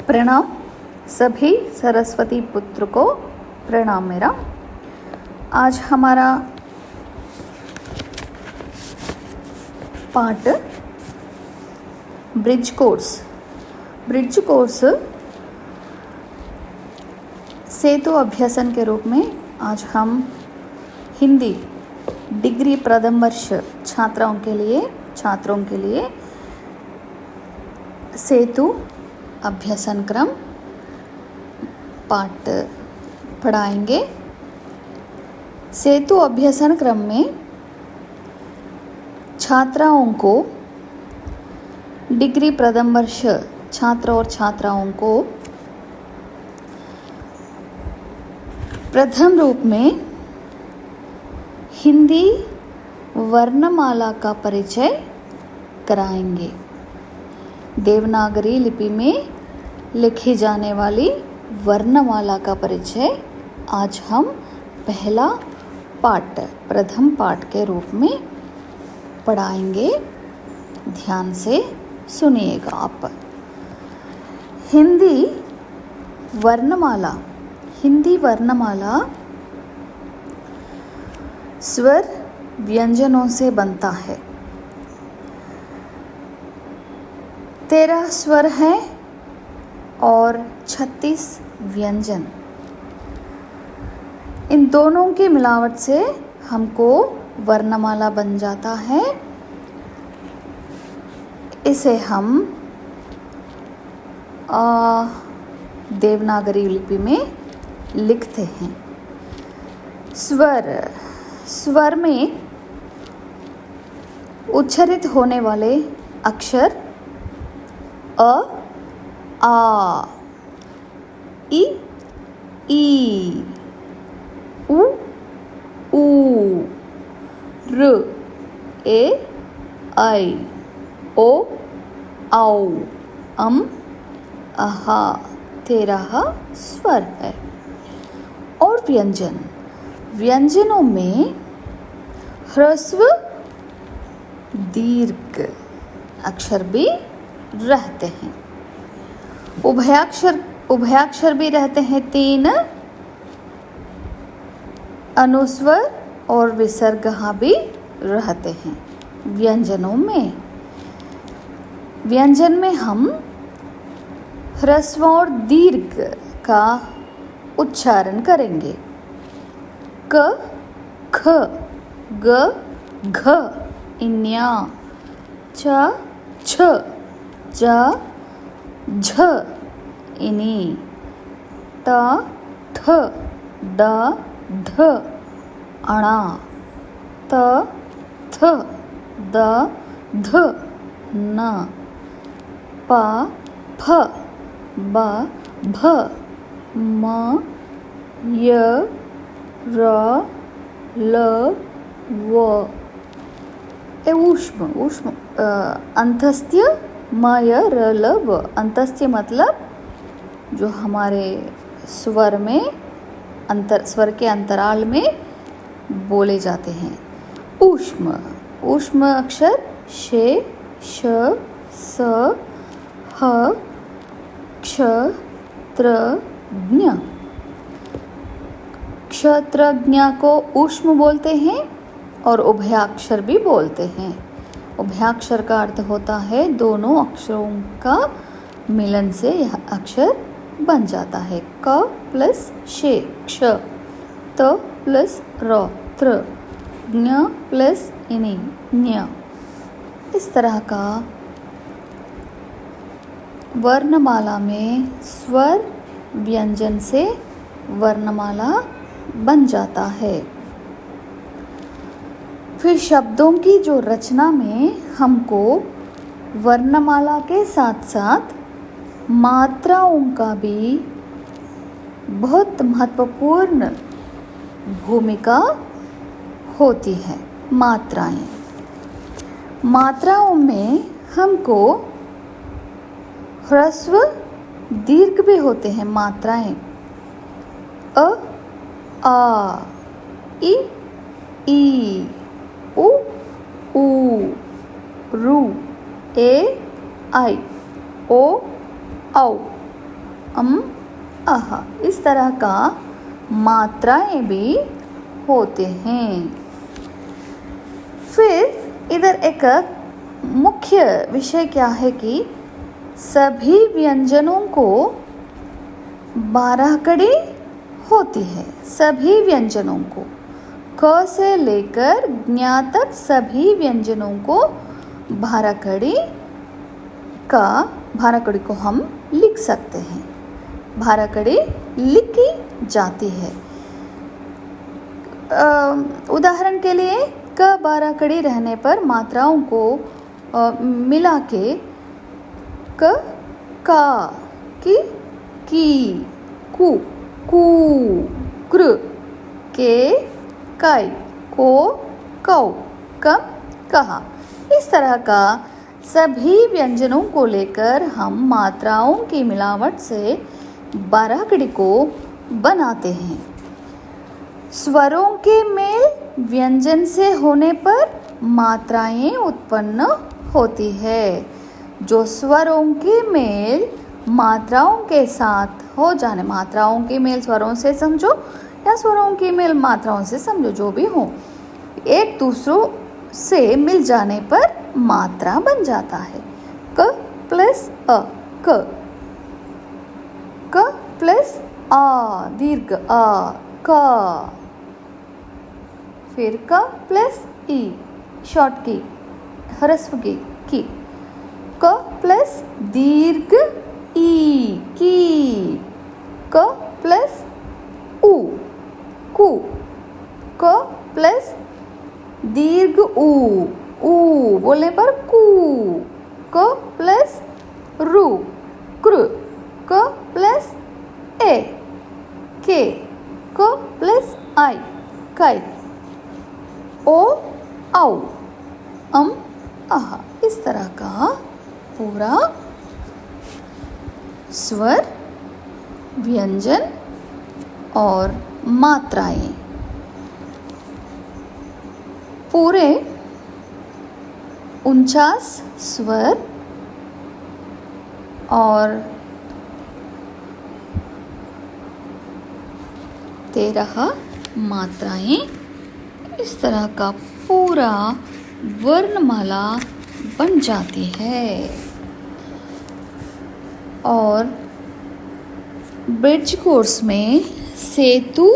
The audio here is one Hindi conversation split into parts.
प्रणाम सभी सरस्वती पुत्र को प्रणाम मेरा। आज हमारा पाठ ब्रिज कोर्स सेतु अभ्यासन के रूप में आज हम हिंदी डिग्री प्रथम वर्ष छात्रों के लिए सेतु अभ्यासन क्रम पाठ पढ़ाएंगे। सेतु अभ्यासन क्रम में छात्राओं को डिग्री प्रथम वर्ष छात्र और छात्राओं को प्रथम रूप में हिंदी वर्णमाला का परिचय कराएंगे। देवनागरी लिपि में लिखी जाने वाली वर्णमाला का परिचय आज हम प्रथम पाठ के रूप में पढ़ाएंगे। ध्यान से सुनिएगा आप। हिंदी वर्णमाला स्वर व्यंजनों से बनता है। 13 स्वर हैं और 36 व्यंजन। इन दोनों की मिलावट से हमको वर्णमाला बन जाता है। इसे हम देवनागरी लिपि में लिखते हैं। स्वर में उच्चारित होने वाले अक्षर अ, आ, इ, ई, उ, ऊ, ऋ, ए, ऐ, ओ, औ, अहा 13 स्वर है। और व्यंजनों में ह्रस्व दीर्घ अक्षर भी रहते हैं। उभयाक्षर भी रहते हैं। 3 अनुस्वर और विसर्ग भी रहते हैं। व्यंजन में हम ह्रस्व और दीर्घ का उच्चारण करेंगे। क, ख, ग, घ, इन्या, च, छ, ज, झ, इनी, त, थ, द, ध, अणा, त, थ, द, ध, न, प, फ, ब, भ, म, य, र, ल, व। ऊष्म अंतस्त्य मय र ल व। अंतस्त्य मतलब जो हमारे स्वर के अंतराल में बोले जाते हैं। ऊष्म अक्षर शे, श, स, ह, क्ष, त्र, ज्ञ। क्षत्रज्ञ को ऊष्म बोलते हैं और उभयाक्षर भी बोलते हैं। उभयाक्षर का अर्थ होता है दोनों अक्षरों का मिलन से यह अक्षर बन जाता है। क प्लस शे क्ष, त प्लस र त्र, ज्ञ प्लस इनि ज्ञ। इस तरह का वर्णमाला में स्वर व्यंजन से वर्णमाला बन जाता है। फिर शब्दों की जो रचना में हमको वर्णमाला के साथ साथ मात्राओं का भी बहुत महत्वपूर्ण भूमिका होती है। मात्राओं में हमको ह्रस्व दीर्घ भी होते हैं। मात्राएं अ, आ, इ, ई, उ, ऊ, रू, ए, आई, ओ, औ, अह। इस तरह का मात्राएं भी होते हैं। फिर इधर एक मुख्य विषय क्या है कि सभी व्यंजनों को 12 कड़ी होती है। सभी व्यंजनों को क से लेकर ज्ञ तक सभी व्यंजनों को 12 कड़ी को हम लिख सकते हैं। 12 कड़ी लिखी जाती है। उदाहरण के लिए क 12 कड़ी रहने पर मात्राओं को मिला के क, का, की, कु, कृ, के, कै, को, कौ, कम, कहा। इस तरह का सभी व्यंजनों को लेकर हम मात्राओं की मिलावट से 12 कड़ी को बनाते हैं। स्वरों के मेल व्यंजन से होने पर मात्राएं उत्पन्न होती है। जो स्वरों के मेल मात्राओं के साथ हो जाने, मात्राओं के मेल स्वरों से समझो या स्वरों के मेल मात्राओं से समझो, जो भी हो, एक दूसरों से मिल जाने पर मात्रा बन जाता है। क प्लस अ, क प्लस आ, दीर्घ आ, का। फिर क प्लस ई, शॉर्ट की, ह्रस्व की। क प्लस दीर्घ ई, की। क प्लस उ, कु। क प्लस दीर्घ ऊ बोलने पर कू। क प्लस रु, कृ। क प्लस ए, के। क प्लस आई, कै। ओ, औ, आह। इस तरह का पूरा स्वर, व्यंजन और मात्राएं पूरे 49 स्वर और 13 मात्राएं, इस तरह का पूरा वर्णमाला बन जाती है। और ब्रिज कोर्स में सेतु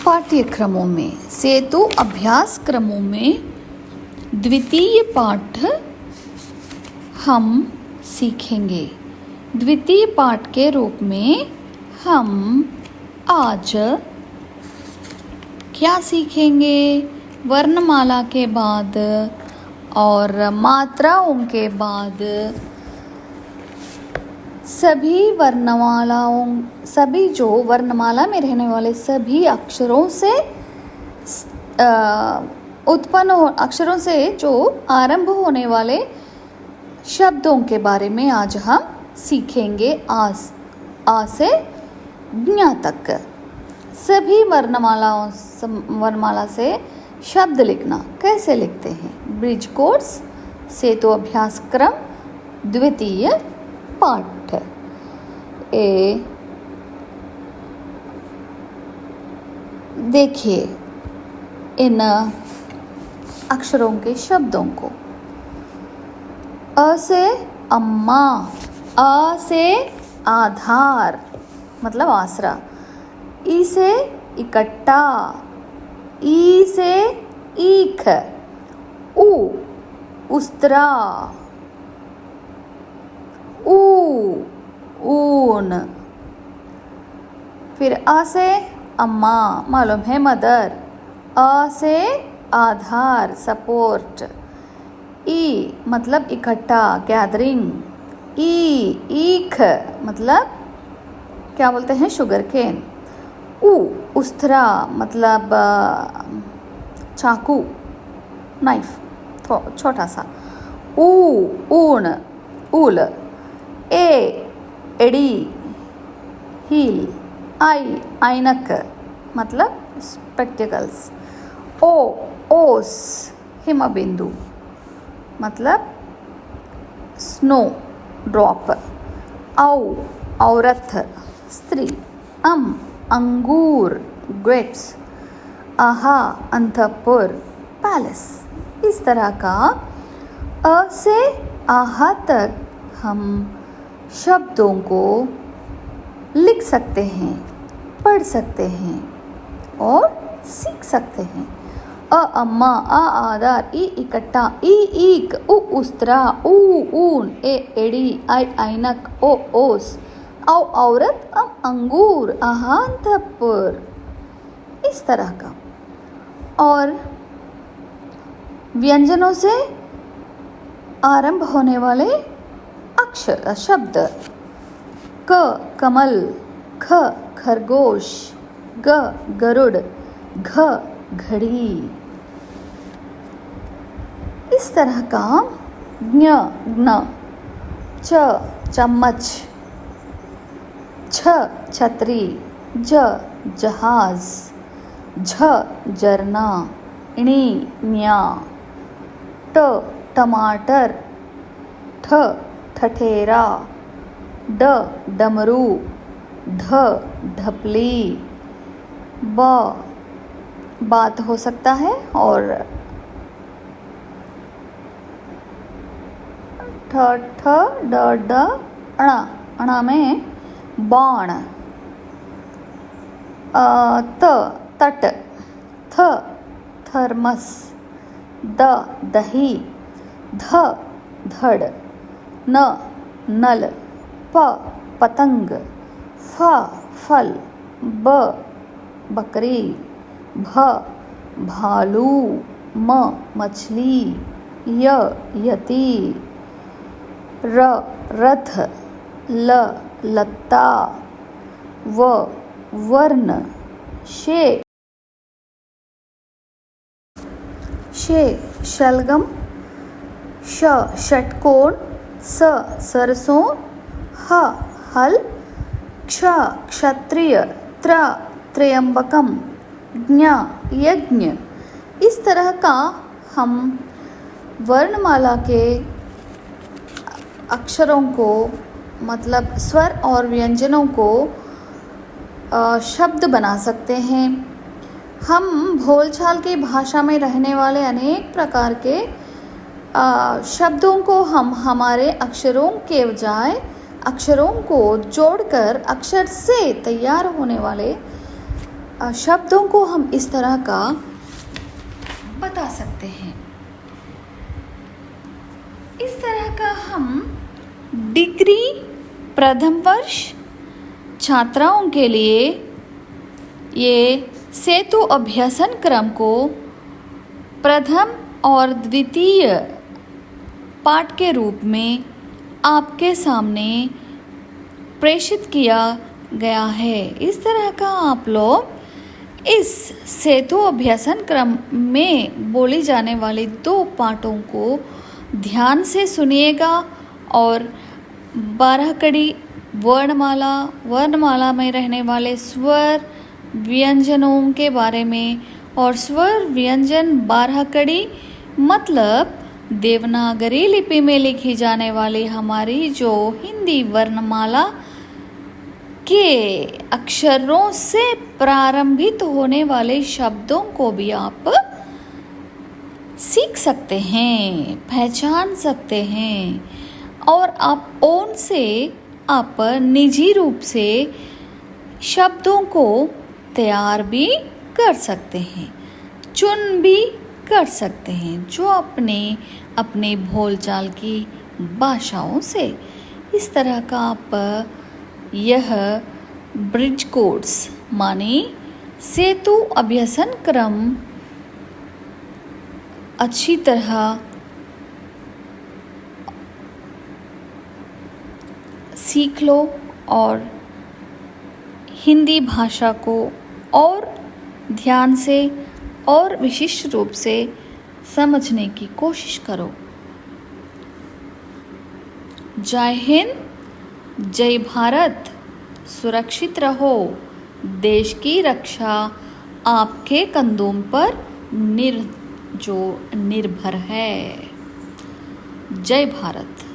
पाठ्यक्रमों में, सेतु अभ्यास क्रमों में द्वितीय पाठ हम सीखेंगे। द्वितीय पाठ के रूप में हम आज क्या सीखेंगे? वर्णमाला के बाद और मात्राओं के बाद सभी जो वर्णमाला में रहने वाले सभी अक्षरों से अक्षरों से जो आरंभ होने वाले शब्दों के बारे में आज हम सीखेंगे। आ से ज्ञ तक सभी वर्णमाला से शब्द लिखना कैसे लिखते हैं? ब्रिज कोर्स सेतु अभ्यास क्रम द्वितीय पाठ। देखिए इन अक्षरों के शब्दों को। अ से अम्मा, आ से आधार मतलब आसरा, ई से इकट्ठा, ई से ईख, ऊ उस्तरा, ऊन। फिर आ से अम्मा मालूम है मदर, आ से आधार सपोर्ट, ई मतलब इकट्ठा गैदरिंग, ईख मतलब क्या बोलते हैं शुगर केन, उस्तरा मतलब चाकू नाइफ छोटा सा, ऊन ऊल, एड़ी हील, ऐनक मतलब स्पेक्टिकल्स, ओस हिमबिंदु मतलब स्नो ड्रॉप, औ औरत स्त्री, अंगूर ग्रेप्स, आहा अंतपुर पैलेस। इस तरह का अ से आहा तक हम शब्दों को लिख सकते हैं, पढ़ सकते हैं और सीख सकते हैं। अ अम्मा, आ आधार, ई इकट्ठा, ई ईक, उ उस्तरा, ऊ ऊन, ए एड़ी, आई ऐनक, ओ ओस, औ औरत, अंगूर, आहा अंतपुर। इस तरह का। और व्यंजनों से आरंभ होने वाले अक्षर शब्द, क कमल, ख खरगोश, ग गरुड़, घ घड़ी। इस तरह का ज्ञ ज्ञ, च चम्मच, छ छतरी, ज जहाज, झ झरना, णी न्या, ट टमाटर, ठ ठठेरा, ड डमरू, ढ ढपली। ब बात हो सकता है और ठ ठ ड ड अणा, अणा में बाण। त तट, थ थर्मस, द दही, ध धड़, न नल, प पतंग, फ फल, ब बकरी, भ भालू, म मछली, य यति, र रथ, ल लत्ता, व वर्ण, शे शलगम, श षटकोण, स सरसों, ह हल, क्ष क्षत्रिय, त्र त्र्यंबकम, ज्ञ यज्ञ। इस तरह का हम वर्णमाला के अक्षरों को, मतलब स्वर और व्यंजनों को शब्द बना सकते हैं। हम बोलचाल की भाषा में रहने वाले अनेक प्रकार के शब्दों को हम हमारे अक्षरों के बजाय अक्षरों को जोड़कर अक्षर से तैयार होने वाले शब्दों को हम इस तरह का बता सकते हैं। इस तरह का हम डिग्री प्रथम वर्ष छात्राओं के लिए ये सेतु अभ्यासन क्रम को प्रथम और द्वितीय पाठ के रूप में आपके सामने प्रेषित किया गया है। इस तरह का आप लोग इस सेतु अभ्यासन क्रम में बोली जाने वाली 2 पाठों को ध्यान से सुनिएगा और 12 कड़ी वर्णमाला में रहने वाले स्वर व्यंजनों के बारे में और स्वर व्यंजन 12 कड़ी मतलब देवनागरी लिपि में लिखी जाने वाली हमारी जो हिंदी वर्णमाला के अक्षरों से प्रारंभित होने वाले शब्दों को भी आप सीख सकते हैं, पहचान सकते हैं और आप ओन से आप निजी रूप से शब्दों को तैयार भी कर सकते हैं, चुन भी कर सकते हैं, जो अपने बोलचाल की भाषाओं से। इस तरह का आप यह ब्रिज कोर्स माने सेतु अभ्यासन क्रम अच्छी तरह सीख लो और हिंदी भाषा को और ध्यान से और विशिष्ट रूप से समझने की कोशिश करो। जय हिंद, जय भारत। सुरक्षित रहो। देश की रक्षा आपके कंधों पर निर्भर है। जय भारत।